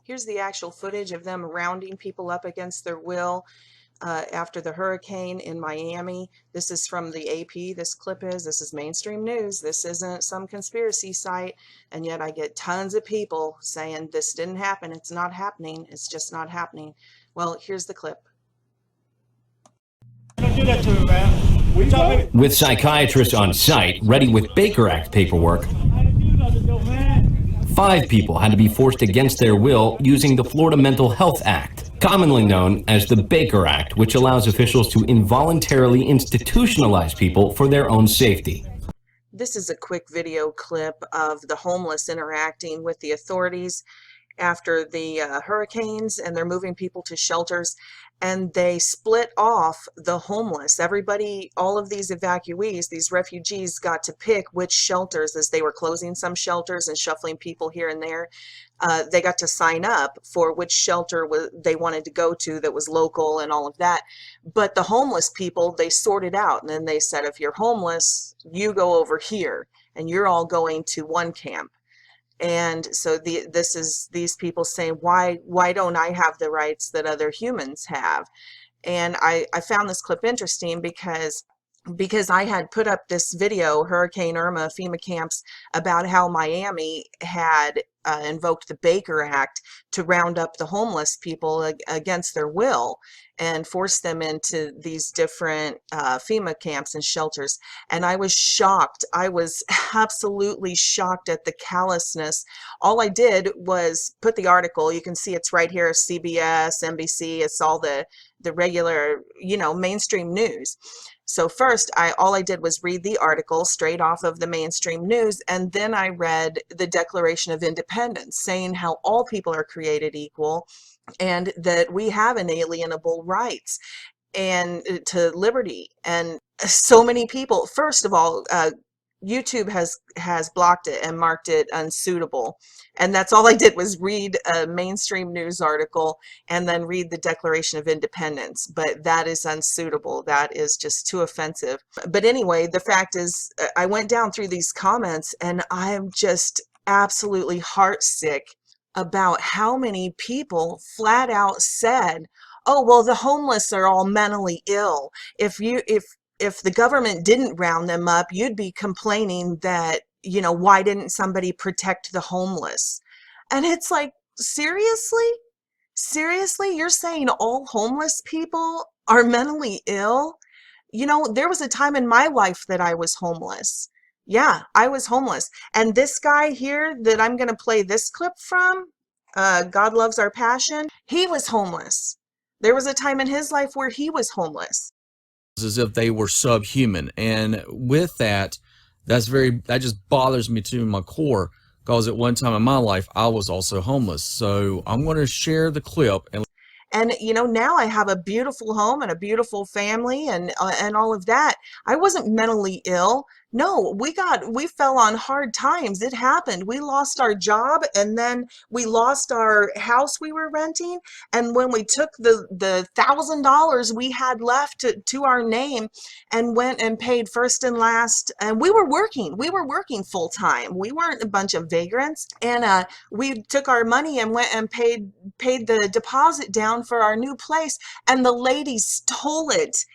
Here's the actual footage of them rounding people up against their will after the hurricane in Miami. This is from the AP. This clip is. This is mainstream news. This isn't some conspiracy site. And yet I get tons of people saying this didn't happen. It's not happening. It's just not happening. Well, here's the clip. Don't do that to him, man. With psychiatrists on site, ready with Baker Act paperwork, 5 people had to be forced against their will using the Florida Mental Health Act, commonly known as the Baker Act, which allows officials to involuntarily institutionalize people for their own safety. This is a quick video clip of the homeless interacting with the authorities after the hurricanes, and they're moving people to shelters, and they split off the homeless. Everybody, all of these evacuees, these refugees, got to pick which shelters, as they were closing some shelters and shuffling people here and there. They got to sign up for which shelter they wanted to go to that was local and all of that. But the homeless people, they sorted out, and then they said, if you're homeless, you go over here, and you're all going to one camp. And so this is these people saying, why don't I have the rights that other humans have? And I found this clip interesting because I had put up this video, Hurricane Irma FEMA camps, about how Miami had invoked the Baker Act to round up the homeless people against their will and force them into these different FEMA camps and shelters. And I was shocked. I was absolutely shocked at the callousness. All I did was put the article. You can see it's right here, CBS, NBC. It's all the regular, mainstream news. So first, all I did was read the article straight off of the mainstream news, and then I read the Declaration of Independence, saying how all people are created equal and that we have inalienable rights and to liberty. And so many people, first of all, YouTube has blocked it and marked it unsuitable. And that's all I did was read a mainstream news article and then read the Declaration of Independence. But that is unsuitable. That is just too offensive. But anyway, the fact is, I went down through these comments and I'm just absolutely heartsick about how many people flat out said, oh, well, the homeless are all mentally ill. If the government didn't round them up, you'd be complaining that, why didn't somebody protect the homeless? And it's like, seriously? Seriously? You're saying all homeless people are mentally ill? There was a time in my life that I was homeless. Yeah, I was homeless. And this guy here that I'm going to play this clip from, Godlovesourpassion, he was homeless. There was a time in his life where he was homeless. As if they were subhuman, and with that just bothers me to my core, because at one time in my life I was also homeless. So I'm going to share the clip. And now I have a beautiful home and a beautiful family and all of that. I wasn't mentally ill. No, we fell on hard times. It happened. We lost our job, and then we lost our house we were renting. And when we took the $1,000 we had left to our name and went and paid first and last, and we were working full time. We weren't a bunch of vagrants. And we took our money and went and paid the deposit down for our new place, and the lady stole it.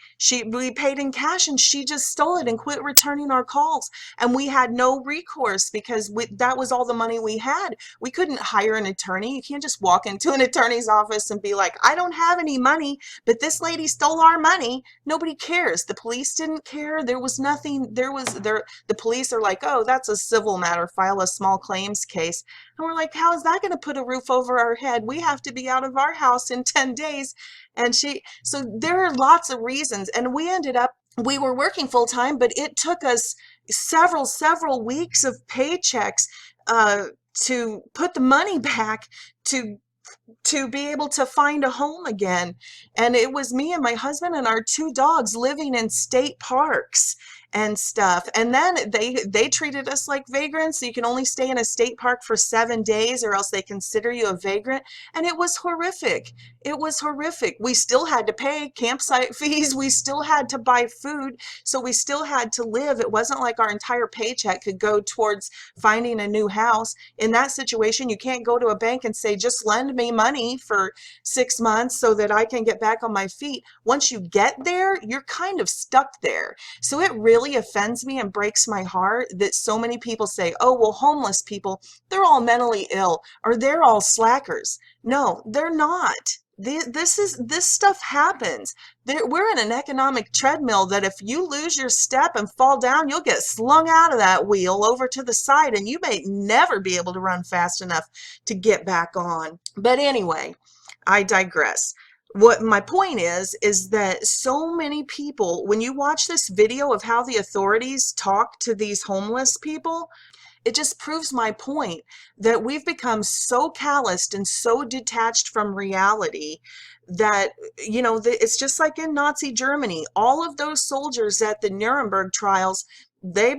We paid in cash, and she just stole it and quit returning our calls. And we had no recourse because that was all the money we had. We couldn't hire an attorney. You can't just walk into an attorney's office and be like, I don't have any money, but this lady stole our money. Nobody cares. The police didn't care. There was nothing. The police are like, oh, that's a civil matter. File a small claims case. And we're like, how is that going to put a roof over our head? We have to be out of our house in 10 days. And so there are lots of reasons. And we were working full time, but it took us several weeks of paychecks to put the money back to be able to find a home again. And it was me and my husband and our 2 dogs living in state parks. and stuff. And then they treated us like vagrants. So you can only stay in a state park for 7 days or else they consider you a vagrant. And it was horrific. It was horrific. We still had to pay campsite fees. We still had to buy food. So we still had to live. It wasn't like our entire paycheck could go towards finding a new house. In that situation, you can't go to a bank and say, just lend me money for 6 months so that I can get back on my feet. Once you get there, you're kind of stuck there. So it really offends me and breaks my heart that so many people say, oh, well, homeless people, they're all mentally ill or they're all slackers. No, they're not. This stuff happens. We're in an economic treadmill that if you lose your step and fall down, you'll get slung out of that wheel over to the side and you may never be able to run fast enough to get back on. But anyway, I digress. What my point is that so many people, when you watch this video of how the authorities talk to these homeless people, it just proves my point that we've become so calloused and so detached from reality that, you know, it's just like in Nazi Germany. All of those soldiers at the Nuremberg trials, their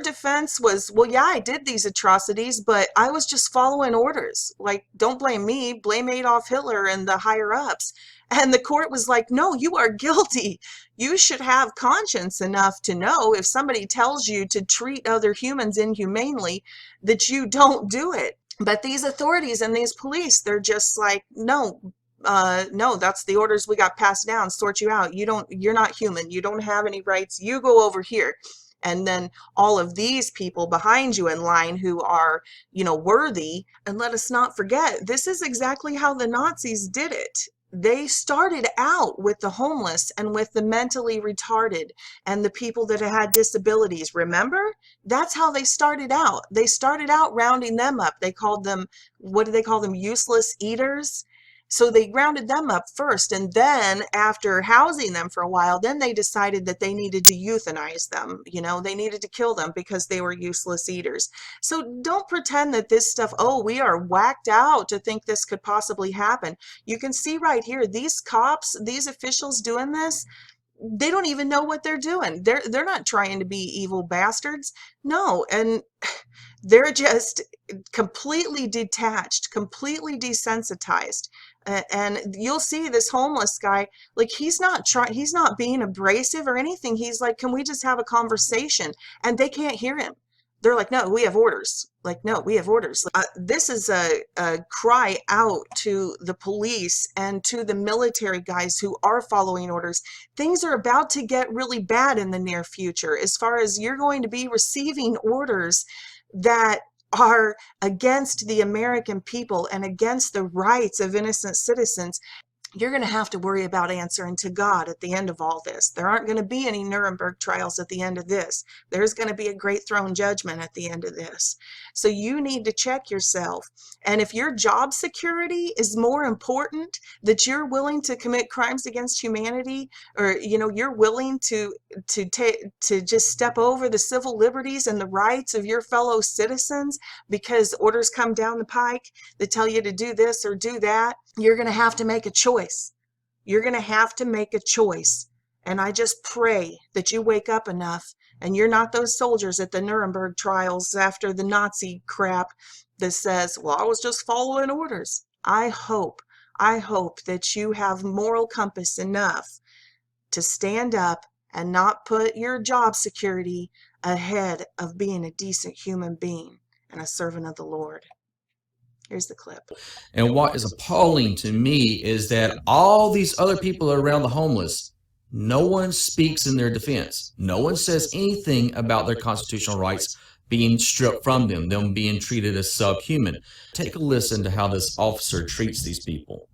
defense was, well, yeah, I did these atrocities, but I was just following orders. Like, don't blame me, blame Adolf Hitler and the higher ups. And the court was like, no, you are guilty. You should have conscience enough to know if somebody tells you to treat other humans inhumanely, that you don't do it. But these authorities and these police, they're just like, no, that's the orders we got passed down, sort you out. You're not human. You don't have any rights. You go over here. And then all of these people behind you in line who are, you know, worthy. And let us not forget, this is exactly how the Nazis did it. They started out with the homeless and with the mentally retarded and the people that had disabilities. Remember? That's how they started out. They started out rounding them up. They called them, what do they call them? Useless eaters. So they rounded them up first, and then after housing them for a while, then they decided that they needed to euthanize them. You know, they needed to kill them because they were useless eaters. So don't pretend that this stuff, oh, we are whacked out to think this could possibly happen. You can see right here, these cops, these officials doing this, they don't even know what they're doing. They're not trying to be evil bastards. No, and they're just completely detached, completely desensitized. And you'll see this homeless guy, like he's not being abrasive or anything. He's like, can we just have a conversation? And they can't hear him. They're like, no, we have orders. Like, no, we have orders. This is a cry out to the police and to the military guys who are following orders. Things are about to get really bad in the near future, as far as you're going to be receiving orders that are against the American people and against the rights of innocent citizens. You're going to have to worry about answering to God at the end of all this. There aren't going to be any Nuremberg trials at the end of this. There's going to be a great throne judgment at the end of this. So you need to check yourself. And if your job security is more important, that you're willing to commit crimes against humanity, or, you know, you're willing to just step over the civil liberties and the rights of your fellow citizens because orders come down the pike that tell you to do this or do that, you're going to have to make a choice. You're going to have to make a choice. And I just pray that you wake up enough and you're not those soldiers at the Nuremberg trials after the Nazi crap that says, well, I was just following orders. I hope that you have moral compass enough to stand up and not put your job security ahead of being a decent human being and a servant of the Lord. Here's the clip. And what is appalling to me is that all these other people around the homeless, no one speaks in their defense. No one says anything about their constitutional rights being stripped from them being treated as subhuman. Take a listen to how this officer treats these people.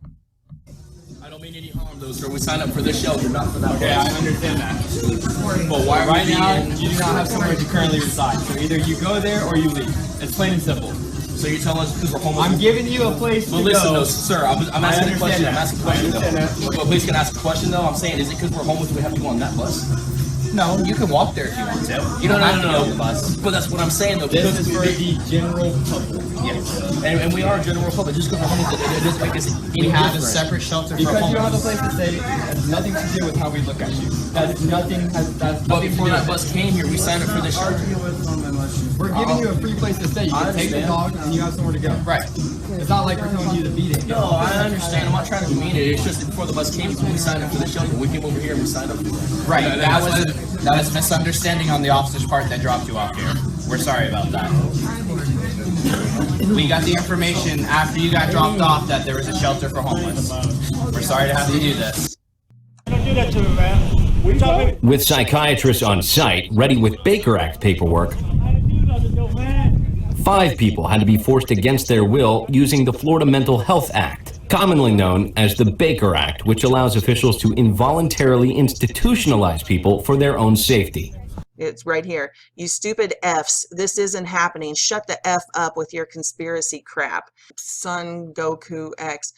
I don't mean any harm, though, sir. We signed up for this shelter, not for that. Okay, I understand that. But why Right now, you do not have somewhere to currently reside. So either you go there or you leave. It's plain and simple. So you're telling us because we're homeless? I'm giving you a place to But listen, go. though, sir, I'm asking a question. that. I'm asking a question, I understand though. that. Well, please can I ask a question, though? I'm saying, is it because we're homeless we have to go on that bus? No, you can walk there if you want to. You don't have to go on the bus. But that's what I'm saying, though. This Because is for the general public. Yes. And we are a general public. Just because we're homeless, it doesn't make us any We have a different. separate shelter for Because you have a homeless. place to stay, it has nothing to do with how we look at you. That's nothing But to before do that with bus came here, we signed up for this shelter. We're giving you a free place to stay. You can take the dog and you have somewhere to go. Right. It's not like we're telling you to beat it. No, I understand. I'm not trying to demean it. It's just that before the bus came, we signed up for the shelter. We came over here and we signed up for it. Right, that was a misunderstanding on the officer's part that dropped you off here. We're sorry about that. We got the information after you got dropped off that there was a shelter for homeless. We're sorry to have to do this. Don't do that to me, man. We talking. With psychiatrists on site ready with Baker Act paperwork, I didn't do nothing, though, man. 5 people had to be forced against their will using the Florida Mental Health Act, commonly known as the Baker Act, which allows officials to involuntarily institutionalize people for their own safety. It's right here. You stupid Fs. This isn't happening. Shut the F up with your conspiracy crap. Son Goku X.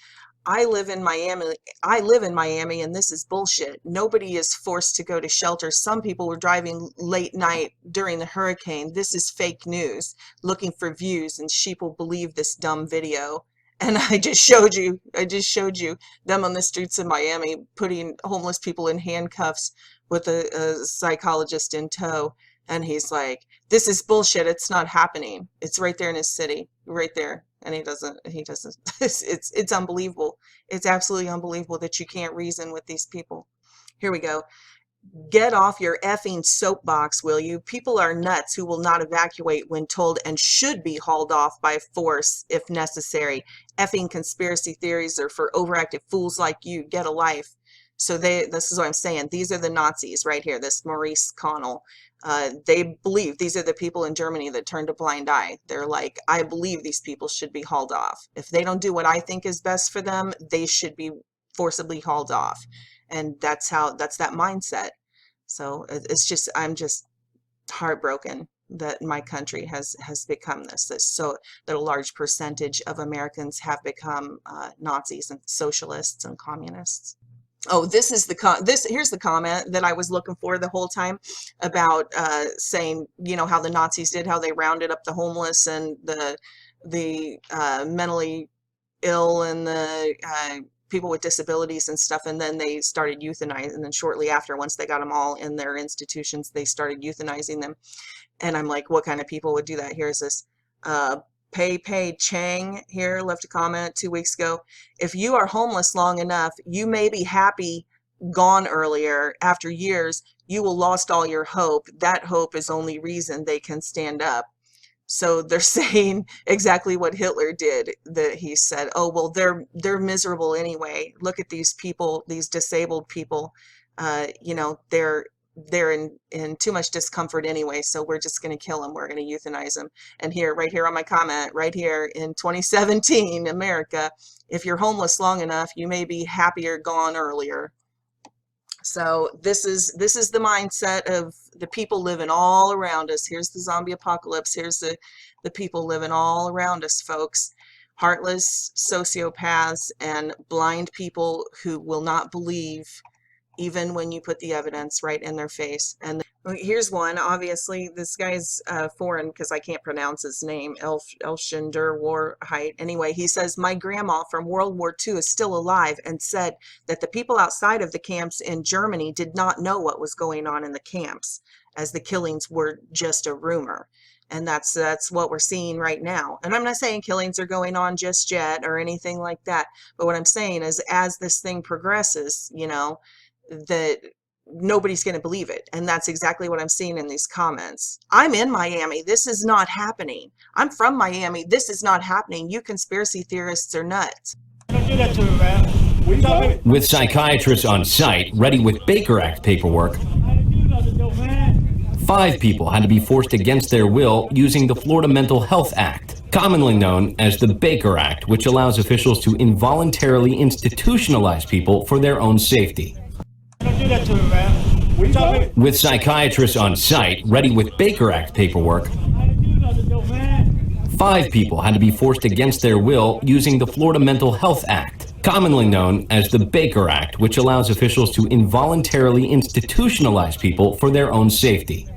I live in Miami and this is bullshit. Nobody is forced to go to shelter. Some people were driving late night during the hurricane. This is fake news, looking for views, and sheep will believe this dumb video. And I just showed you them on the streets of Miami putting homeless people in handcuffs with a psychologist in tow. And he's like, this is bullshit. It's not happening. It's right there in his city, right there. And he doesn't, it's unbelievable. It's absolutely unbelievable that you can't reason with these people. Here we go. Get off your effing soapbox, will you? People are nuts who will not evacuate when told and should be hauled off by force if necessary. Effing conspiracy theories are for overactive fools like you. Get a life. So this is what I'm saying. These are the Nazis right here, this Maurice Connell. They believe these are the people in Germany that turned a blind eye. They're like, I believe these people should be hauled off. If they don't do what I think is best for them, they should be forcibly hauled off. And that's that mindset. So I'm just heartbroken that my country has become this, so that a large percentage of Americans have become Nazis and socialists and communists. Oh, this is here's the comment that I was looking for the whole time about saying, you know, how the Nazis did, how they rounded up the homeless and the mentally ill and the people with disabilities and stuff, and then they started euthanizing, and then shortly after, once they got them all in their institutions, they started euthanizing them. And I'm like, what kind of people would do that? Here's this Pei Chang here left a comment 2 weeks ago. If you are homeless long enough, you may be happy gone earlier. After years, you will lost all your hope. That hope is only reason they can stand up. So they're saying exactly what Hitler did, that he said, oh, well, they're miserable anyway. Look at these people, these disabled people, you know, they're in too much discomfort anyway, so we're just going to kill them. We're going to euthanize them. And here, right here on my comment, right here in 2017, America, if you're homeless long enough, you may be happier gone earlier. So this is the mindset of the people living all around us. Here's the zombie apocalypse. Here's the people living all around us, folks. Heartless sociopaths and blind people who will not believe even when you put the evidence right in their face. And here's one. Obviously, this guy's foreign because I can't pronounce his name. Elshinder Warheit. Anyway, he says, my grandma from World War II is still alive and said that the people outside of the camps in Germany did not know what was going on in the camps, as the killings were just a rumor. And that's what we're seeing right now. And I'm not saying killings are going on just yet or anything like that. But what I'm saying is, as this thing progresses, you know, that nobody's going to believe it. And that's exactly what I'm seeing in these comments. I'm in Miami. This is not happening. I'm from Miami. This is not happening. You conspiracy theorists are nuts. Don't do that to me, man. We talking. With psychiatrists on site ready with Baker Act paperwork, I didn't do nothing, though, man. 5 people had to be forced against their will using the Florida Mental Health Act, commonly known as the Baker Act, which allows officials to involuntarily institutionalize people for their own safety. Don't do that to me, man. We talking. With psychiatrists on site ready with Baker Act paperwork, I didn't do nothing, though, man. 5 people had to be forced against their will using the Florida Mental Health Act, commonly known as the Baker Act, which allows officials to involuntarily institutionalize people for their own safety.